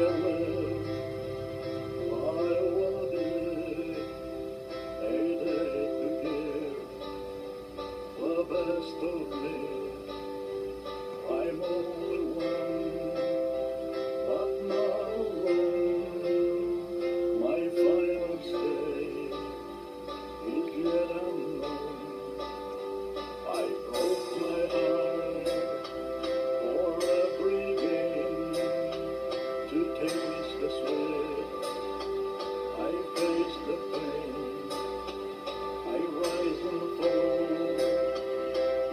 live, I wanna be a day to give the best of me. I'm only one, but not alone. My final say is yet unknown. I broke my heart for every game to taste the sweat. I face the pain, I rise and fall,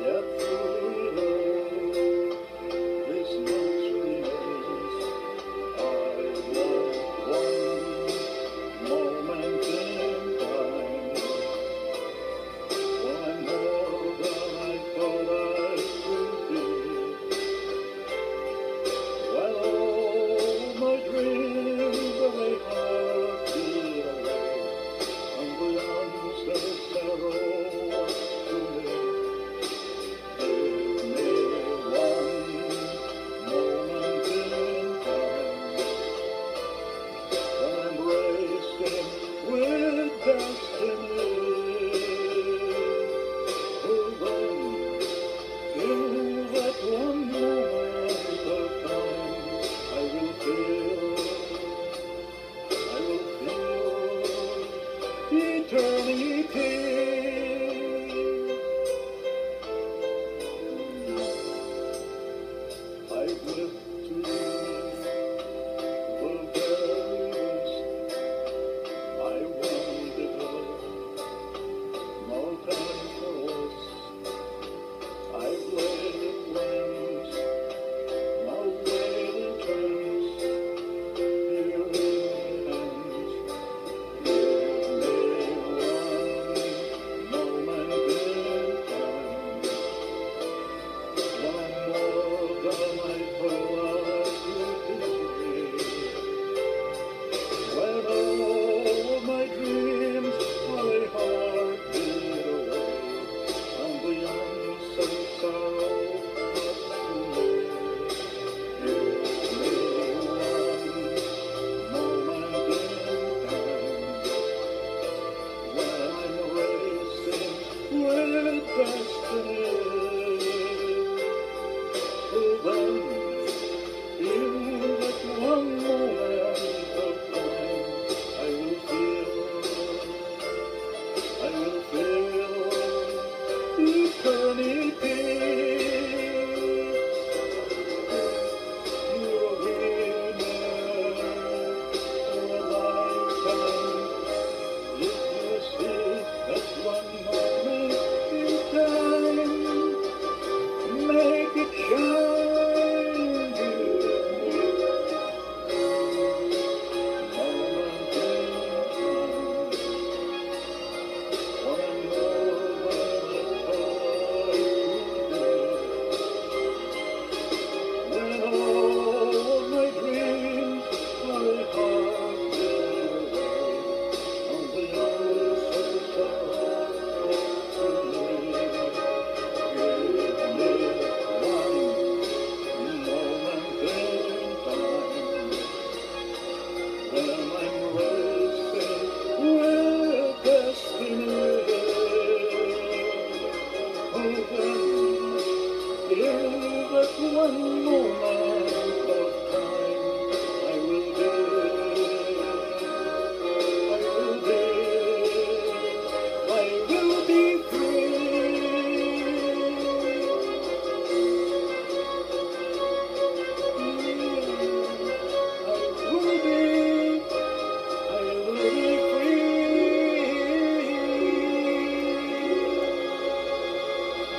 yet through it all, this much remains. I want one moment in time, when I'm more than I thought I could be. When all my dreams of a heart fade away, and the onset of sorrow was to me. Give me one moment in time, when I'm racing with destiny. Oh, then, in that one moment of time, I will feel eternity. I've lived